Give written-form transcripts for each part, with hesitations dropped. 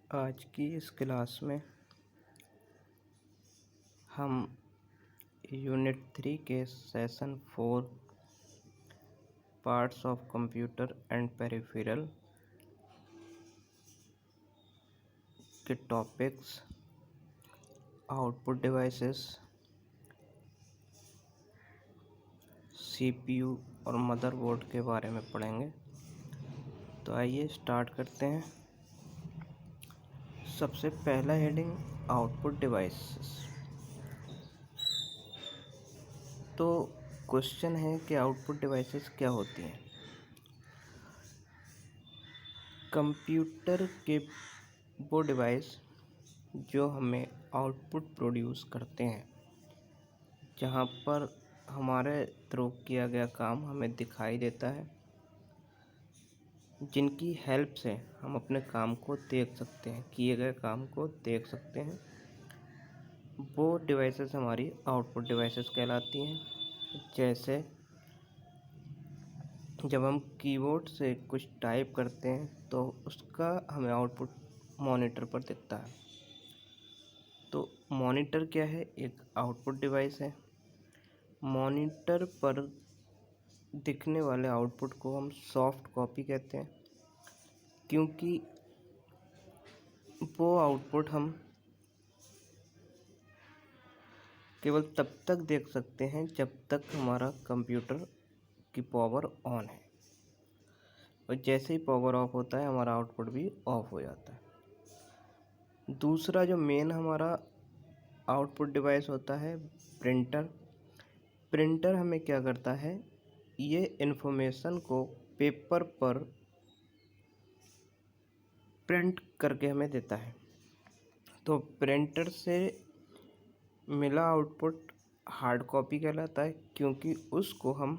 आज की इस क्लास में हम यूनिट 3 के session 4 parts of computer and peripheral के टॉपिक्स आउटपुट डिवाइसेस, सीपीयू और मदरबोर्ड के बारे में पढ़ेंगे। तो आइए स्टार्ट करते हैं। सबसे पहला हेडिंग आउटपुट डिवाइसेस। तो क्वेश्चन है कि आउटपुट डिवाइसेस क्या होती हैं। कंप्यूटर के वो डिवाइस जो हमें आउटपुट प्रोड्यूस करते हैं, जहाँ पर हमारे थ्रू किया गया काम हमें दिखाई देता है, जिनकी हेल्प से हम अपने काम को देख सकते हैं, किए गए काम को देख सकते हैं, वो डिवाइसेस हमारी आउटपुट डिवाइसेस कहलाती हैं। जैसे जब हम कीबोर्ड से कुछ टाइप करते हैं तो उसका हमें आउटपुट मॉनिटर पर दिखता है। तो मॉनिटर क्या है? एक आउटपुट डिवाइस है। मॉनिटर पर दिखने वाले आउटपुट को हम सॉफ्ट कॉपी कहते हैं, क्योंकि वो आउटपुट हम केवल तब तक देख सकते हैं जब तक हमारा कंप्यूटर की पावर ऑन है, और जैसे ही पावर ऑफ होता है हमारा आउटपुट भी ऑफ हो जाता है। दूसरा जो मेन हमारा आउटपुट डिवाइस होता है, प्रिंटर। प्रिंटर हमें क्या करता है? ये इन्फॉर्मेशन को पेपर पर प्रिंट करके हमें देता है। तो प्रिंटर से मिला आउटपुट हार्ड कॉपी कहलाता है, क्योंकि उसको हम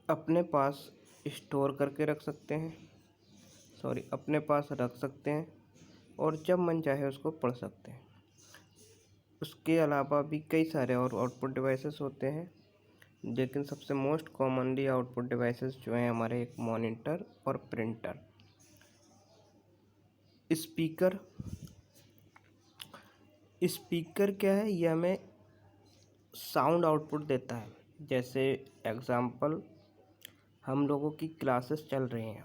अपने पास स्टोर करके रख सकते हैं, अपने पास रख सकते हैं, और जब मन चाहे उसको पढ़ सकते हैं। उसके अलावा भी कई सारे और आउटपुट डिवाइसेस होते हैं, लेकिन सबसे मोस्ट कॉमनली आउटपुट डिवाइसेस जो हैं हमारे, एक मॉनिटर और प्रिंटर। स्पीकर। स्पीकर क्या है? यह हमें साउंड आउटपुट देता है। जैसे एग्जाम्पल, हम लोगों की क्लासेस चल रही हैं,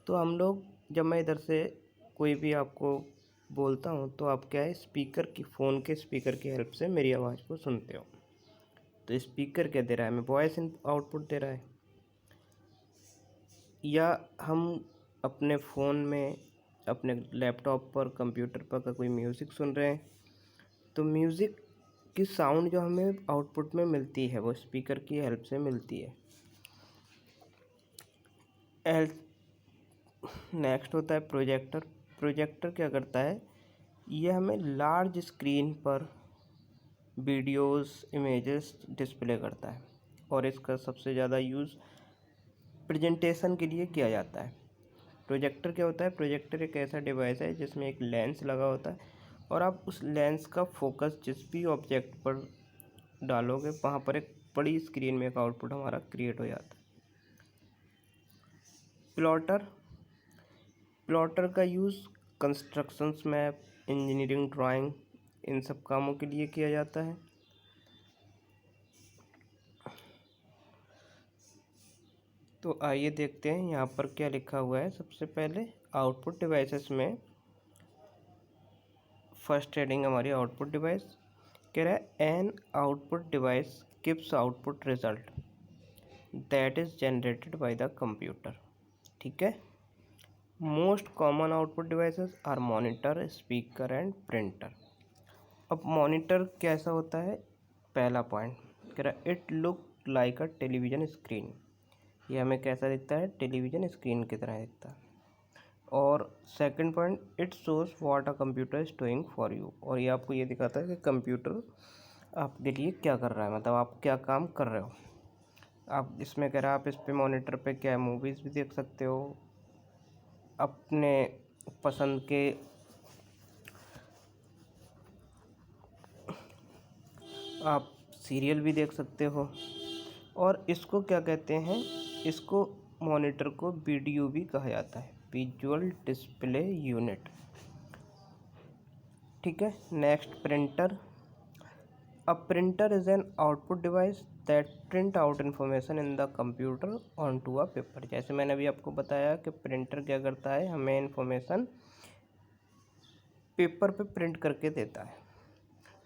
तो हम लोग, जब मैं इधर से कोई भी आपको बोलता हूँ तो आप क्या है, स्पीकर की, फ़ोन के स्पीकर की हेल्प से मेरी आवाज़ को सुनते हो। तो स्पीकर क्या दे रहा है? हमें वॉइस आउटपुट दे रहा है। या हम अपने फ़ोन में, अपने लैपटॉप पर, कंप्यूटर पर कोई म्यूज़िक सुन रहे हैं, तो म्यूज़िक की साउंड जो हमें आउटपुट में मिलती है वो स्पीकर की हेल्प से मिलती है। नेक्स्ट होता है प्रोजेक्टर। प्रोजेक्टर क्या करता है? ये हमें लार्ज स्क्रीन पर वीडियोस, इमेजेस डिस्प्ले करता है, और इसका सबसे ज़्यादा यूज़ प्रेजेंटेशन के लिए किया जाता है। प्रोजेक्टर क्या होता है? प्रोजेक्टर एक ऐसा डिवाइस है जिसमें एक लेंस लगा होता है, और आप उस लेंस का फोकस जिस भी ऑब्जेक्ट पर डालोगे, वहाँ पर एक बड़ी स्क्रीन में एक आउटपुट हमारा क्रिएट हो जाता है। प्लॉटर। प्लॉटर का use constructions, map, engineering drawing, इन सब कामों के लिए किया जाता है। तो आइए देखते हैं यहाँ पर क्या लिखा हुआ है। सबसे पहले आउटपुट डिवाइसेस में फर्स्ट हेडिंग हमारी आउटपुट डिवाइस कह रहा है, an output device gives output result that is generated by the computer. ठीक है। Most common output devices are monitor, speaker and printer. अब मॉनिटर कैसा होता है? पहला पॉइंट कह रहा है, it look like a television screen. ये हमें कैसा दिखता है? टेलीविज़न स्क्रीन की तरह दिखता है। और second point, it shows what a computer is doing for you. और ये आपको ये दिखाता है कि कंप्यूटर आपके लिए क्या कर रहा है, मतलब आप क्या काम कर रहे हो। आप इसमें कह रहा है, आप इस पे मॉनिटर पे क्या मूवीज़ भी देख सकते हो, अपने पसंद के आप सीरियल भी देख सकते हो। और इसको क्या कहते हैं? इसको मॉनिटर को वीडीयू भी कहा जाता है, विजुअल डिस्प्ले यूनिट। ठीक है। Next, printer. A printer is an output device that print out information in the computer on to a paper. जैसे मैंने अभी आपको बताया कि प्रिंटर क्या करता है, हमें इन्फॉर्मेशन पेपर पे प्रिंट करके देता है,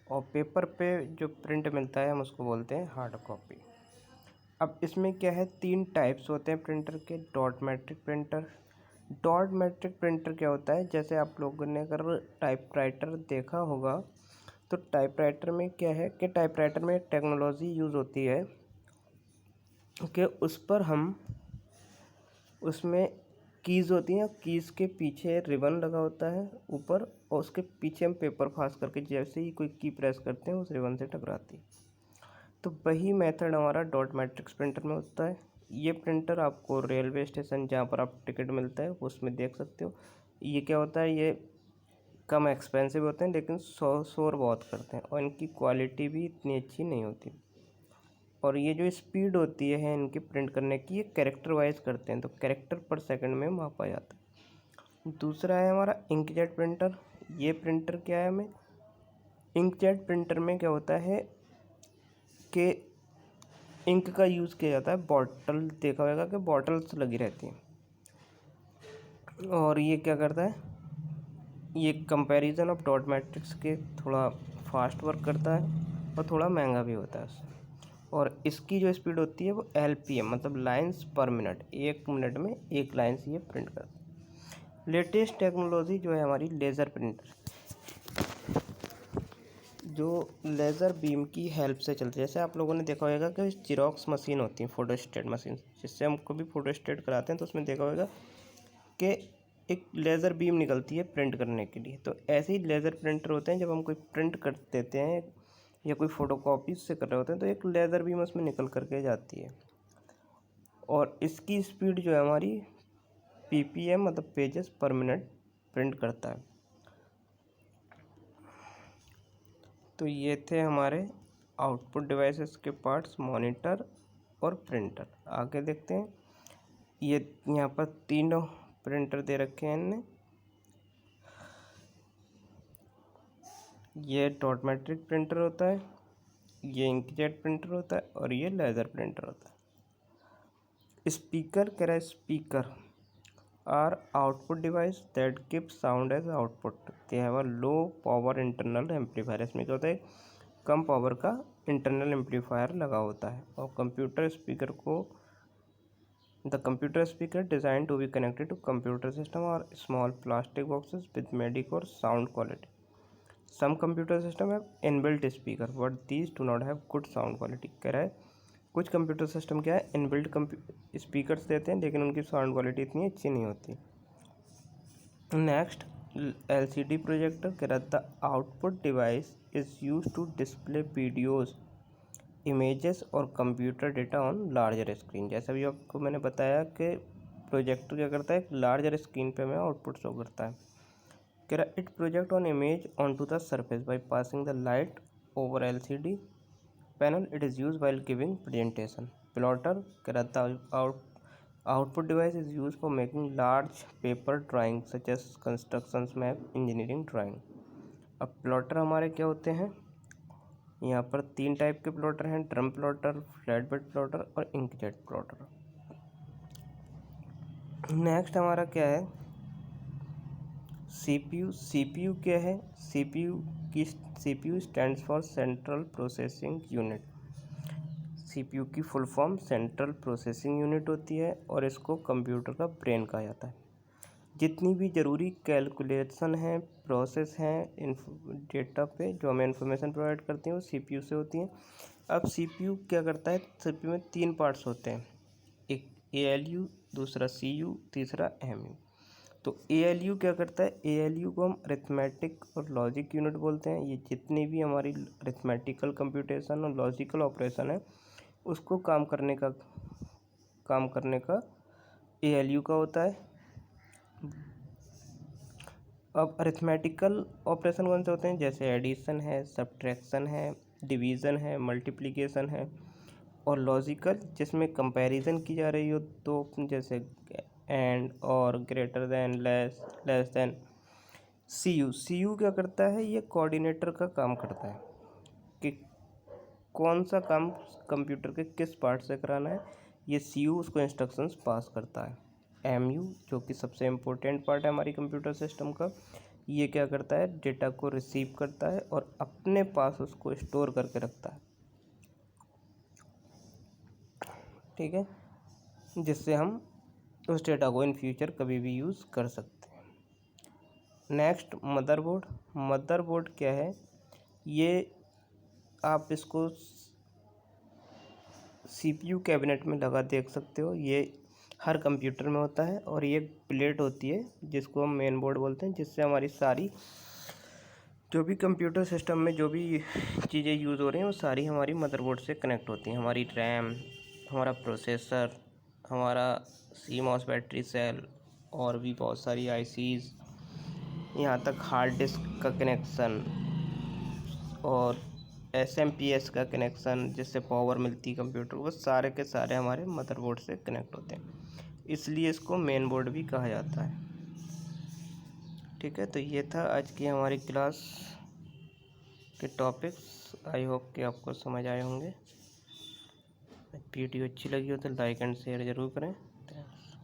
और पेपर पे जो प्रिंट मिलता है हम उसको बोलते हैं हार्ड कॉपी। अब इसमें क्या है, 3 टाइप्स होते हैं प्रिंटर के। Dot matric printer. Dot matric printer क्या होता है, जैसे आप लोगों ने अगर टाइपराइटर देखा होगा तो टाइपराइटर में क्या है कि टाइपराइटर में एक टेक्नोलॉजी यूज़ होती है कि उस पर हम उसमें कीज़ होती हैं, कीज़ के पीछे रिबन लगा होता है ऊपर, और उसके पीछे हम पेपर पास करके जैसे ही कोई की प्रेस करते हैं उस रिबन से टकराती है। तो वही मेथड हमारा डॉट मैट्रिक्स प्रिंटर में होता है। ये प्रिंटर आपको रेलवे स्टेशन जहाँ पर आप टिकट मिलता है उसमें देख सकते हो। ये क्या होता है, ये कम एक्सपेंसिव होते हैं लेकिन शोर बहुत करते हैं, और इनकी क्वालिटी भी इतनी अच्छी नहीं होती। और ये जो स्पीड होती है इनकी प्रिंट करने की, ये कैरेक्टर वाइज करते हैं, तो कैरेक्टर पर सेकंड में मापा जाता है। दूसरा है हमारा इंकजेट प्रिंटर। ये प्रिंटर क्या है, हमें इंकजेट प्रिंटर में क्या होता है कि इंक का यूज़ किया जाता है। बॉटल देखा होगा कि बॉटल्स लगी रहती हैं, और ये क्या करता है, ये कंपैरिजन ऑफ डॉट मैट्रिक्स के थोड़ा फास्ट वर्क करता है और थोड़ा महंगा भी होता है। और इसकी जो स्पीड होती है वो LPM मतलब लाइंस पर मिनट, 1 मिनट में 1 लाइन से ये प्रिंट करता है। लेटेस्ट टेक्नोलॉजी जो है हमारी लेज़र प्रिंटर, जो लेज़र बीम की हेल्प से चलती है। जैसे आप लोगों ने देखा होगा कि जिरोक्स मशीन होती है, फोटोस्टेट मशीन, जिससे हम कभी फोटोस्टेट कराते हैं तो उसमें देखा होगा कि एक लेज़र बीम निकलती है प्रिंट करने के लिए। तो ऐसे ही लेज़र प्रिंटर होते हैं, जब हम कोई प्रिंट कर देते हैं या कोई फ़ोटोकॉपी से कर रहे होते हैं तो एक लेज़र बीम उसमें निकल करके जाती है, और इसकी स्पीड जो है हमारी PPM मतलब पेजेस पर मिनट प्रिंट करता है। तो ये थे हमारे आउटपुट डिवाइसेस के पार्ट्स, मॉनिटर और प्रिंटर। आगे देखते हैं, ये यहाँ पर 3 प्रिंटर दे रखे हैं इनने। ये डॉट मैट्रिक प्रिंटर होता है, ये इंकजेट प्रिंटर होता है, और ये लेज़र प्रिंटर होता है। स्पीकर कह रहा है, speaker are output device that give sound as output. They have a low power internal amplifier. इसमें क्या होता है, कम पावर का इंटरनल एम्पलीफायर लगा होता है। और कंप्यूटर स्पीकर को the computer speaker design to be connected to computer system और small plastic boxes with medic और sound quality. Some computer system have inbuilt speaker but these do not have good sound quality. कह रहा है कुछ computer system क्या है, inbuilt speakers देते हैं लेकिन उनकी साउंड क्वालिटी इतनी अच्छी नहीं होती। Next, LCD projector. कह रहा the output device is use to display videos, images और computer data on larger screen. जैसा भी आपको मैंने बताया कि प्रोजेक्टर क्या करता है, एक लार्जर स्क्रीन पे हमें आउटपुट शो करता है। कह रहा it project on image on to the surface by passing the light over LCD panel. It is use while giving presentation. Plotter. कह रहा था output device is use for making large paper drawing such as constructions map, engineering drawing. अब plotter हमारे क्या होते हैं, यहाँ पर 3 टाइप के प्लॉटर हैं, drum plotter, flat bed plotter और इंकजेट प्लॉटर। नेक्स्ट हमारा क्या है, CPU। CPU क्या है, CPU stands for central processing unit. CPU की full form central processing unit होती है, और इसको कंप्यूटर का ब्रेन कहा जाता है। जितनी भी ज़रूरी कैलकुलेशन हैं, प्रोसेस हैं डेटा पे जो हमें इन्फॉर्मेशन प्रोवाइड करती हैं वो CPU से होती हैं। अब CPU क्या करता है, CPU में 3 पार्ट्स होते हैं, एक ALU, दूसरा CU, तीसरा MU। तो ALU क्या करता है, ALU को हम अरिथमेटिक और लॉजिक यूनिट बोलते हैं। ये जितनी भी हमारी अरिथमेटिकल कंप्यूटेशन और लॉजिकल ऑपरेशन है उसको काम करने का ALU का होता है। अब अरिथमेटिकल ऑपरेशन कौन से होते हैं, जैसे एडिशन है, सब्ट्रैक्शन है, डिवीज़न है, मल्टीप्लिकेशन है, और लॉजिकल जिसमें कंपैरिजन की जा रही हो, तो जैसे एंड, और, greater than, less than. C U क्या करता है, ये कोऑर्डिनेटर का काम करता है कि कौन सा काम कंप्यूटर के किस पार्ट से कराना है, ये सी यू उसको इंस्ट्रक्शंस पास करता है। एम यू जो कि सबसे इम्पोर्टेंट पार्ट है हमारी कंप्यूटर सिस्टम का, ये क्या करता है, डेटा को रिसीव करता है और अपने पास उसको स्टोर करके रखता है, ठीक है, जिससे हम उस डेटा को इन फ्यूचर कभी भी यूज़ कर सकते हैं। Next, motherboard. मदरबोर्ड क्या है, ये आप इसको सीपीयू कैबिनेट में लगा देख सकते हो, ये हर कंप्यूटर में होता है। और ये प्लेट होती है जिसको हम मेन बोर्ड बोलते हैं, जिससे हमारी सारी जो भी कंप्यूटर सिस्टम में जो भी चीज़ें यूज़ हो रही हैं वो सारी हमारी मदरबोर्ड से कनेक्ट होती हैं। हमारी रैम, हमारा प्रोसेसर, हमारा सीमॉस बैटरी सेल, और भी बहुत सारी आईसीज, यहाँ तक हार्ड डिस्क का कनेक्शन और एसएमपीएस का कनेक्शन, जिससे पावर मिलती है कंप्यूटर को, सारे के सारे हमारे मदरबोर्ड से कनेक्ट होते हैं, इसलिए इसको मेन बोर्ड भी कहा जाता है। ठीक है, तो ये था आज की हमारी क्लास के टॉपिक्स। आई होप कि आपको समझ आए होंगे। वीडियो अच्छी लगी हो तो लाइक एंड शेयर ज़रूर करें।